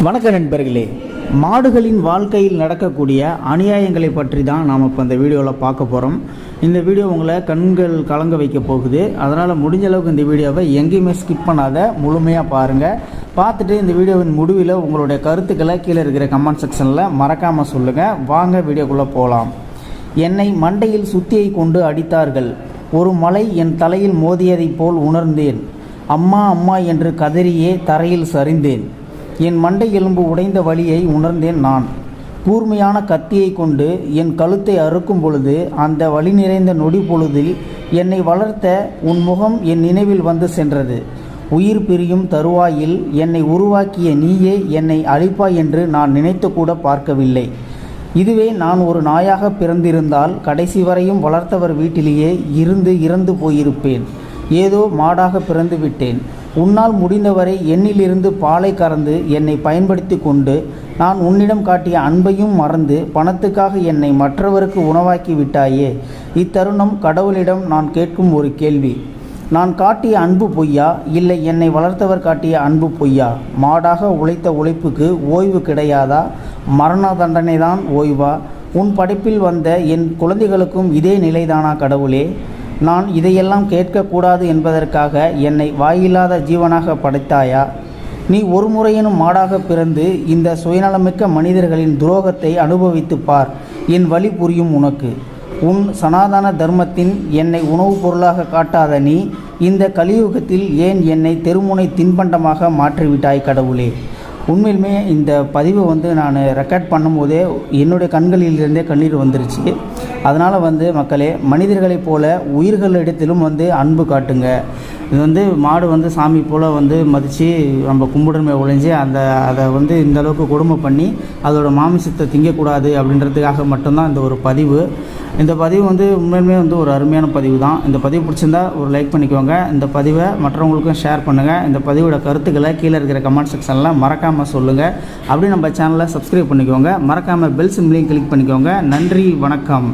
வணக்க நண்பர்களே, மாடுகளின் வாழ்க்கையில் நடக்கக்கூடிய அநியாயங்களை பற்றி தான் நாம் இப்போ இந்த வீடியோவில் பார்க்க போகிறோம். இந்த வீடியோ உங்களை கண்கள் கலங்க வைக்க போகுது. அதனால் முடிஞ்ச அளவுக்கு இந்த வீடியோவை எங்கேயுமே ஸ்கிப் பண்ணாத முழுமையாக பாருங்கள். பார்த்துட்டு இந்த வீடியோவின் முடிவில் உங்களுடைய கருத்துக்களை கீழே இருக்கிற கமெண்ட் செக்ஷனில் மறக்காமல் சொல்லுங்கள். வாங்க வீடியோக்குள்ளே போகலாம். என்னை மண்டையில் சுத்தியை கொண்டு அடித்தார்கள். ஒரு மலை என் தலையில் மோதியதைப் போல் உணர்ந்தேன். அம்மா அம்மா என்று கதறியே தரையில் சரிந்தேன். என் மண்டை எலும்பு உடைந்த வலியை உணர்ந்தேன். நான் கூர்மையான கத்தியை கொண்டு என் கழுத்தை அறுக்கும் பொழுது அந்த வலி நிறைந்த நொடி பொழுதில் என்னை வளர்த்த உன் முகம் என் நினைவில் வந்து சென்றது. உயிர் பிரியும் தருவாயில் என்னை உருவாக்கிய நீயே என்னை அழிப்பாய் என்று நான் நினைத்து கூட பார்க்கவில்லை. இதுவே நான் ஒரு நாயாக பிறந்திருந்தால் கடைசி வரையும் வளர்த்தவர் வீட்டிலேயே இறந்து போயிருப்பேன். ஏதோ மாடாக பிறந்து விட்டேன். உன்னால் முடிந்தவரை என்னிலிருந்து பாலை கறந்து என்னை பயன்படுத்தி கொண்டு நான் உன்னிடம் காட்டிய அன்பையும் மறந்து பணத்துக்காக என்னை மற்றவருக்கு உணவாக்கி விட்டாயே. இத்தருணம் கடவுளிடம் நான் கேட்கும் ஒரு கேள்வி: நான் காட்டிய அன்பு பொய்யா, இல்லை என்னை வளர்த்தவர் காட்டிய அன்பு பொய்யா? மாடாக உழைத்த உழைப்புக்கு ஓய்வு கிடையாதா? மரண தண்டனை தான் ஓய்வா? உன் படைப்பில் வந்த என் குழந்தைகளுக்கும் இதே நிலைதானா கடவுளே? நான் இதையெல்லாம் கேட்கக்கூடாது என்பதற்காக என்னை வாயில்லாத ஜீவனாக படைத்தாயா? நீ ஒரு முறையினும் மாடாக பிறந்து இந்த சுயநலமிக்க மனிதர்களின் துரோகத்தை அனுபவித்து பார். என் வழி புரியும் உனக்கு. உன் சனாதன தர்மத்தின் என்னை உணவுப் பொருளாக காட்டாத நீ இந்த கலியுகத்தில் ஏன் என்னை தெருமுனை தின்பண்டமாக மாற்றிவிட்டாய் கடவுளே? உண்மையிலுமே இந்த பதிவை நான் ரெக்கார்ட் பண்ணும்போதே என்னுடைய கண்களிலிருந்தே கண்ணீர் வந்துருச்சு. அதனால் மக்களே, மனிதர்களைப் போல உயிர்களிடத்திலும் அன்பு காட்டுங்க. இது மாடு சாமி போல் மதித்து நம்ம கும்பிடுமே ஒழிஞ்சு அதை இந்த அளவுக்கு கொடுமை பண்ணி அதோட மாமிசத்தை திங்கக்கூடாது அப்படின்றதுக்காக மட்டும்தான் இந்த ஒரு பதிவு. இந்த பதிவு உண்மையிலுமே ஒரு அருமையான பதிவு தான். இந்த பதிவு பிடிச்சிருந்தா ஒரு லைக் பண்ணிக்கோங்க. இந்த பதிவை மற்றவங்களுக்கும் ஷேர் பண்ணுங்கள். இந்த பதிவோட கருத்துக்களை கீழே இருக்கிற கமெண்ட் செக்ஷனில் மறக்காமல் சொல்லுங்கள். அப்படி நம்ம சேனலை சப்ஸ்கிரைப் பண்ணிக்கோங்க. மறக்காமல் பெல் சிம்பளையும் கிளிக் பண்ணிக்கோங்க. நன்றி, வணக்கம்.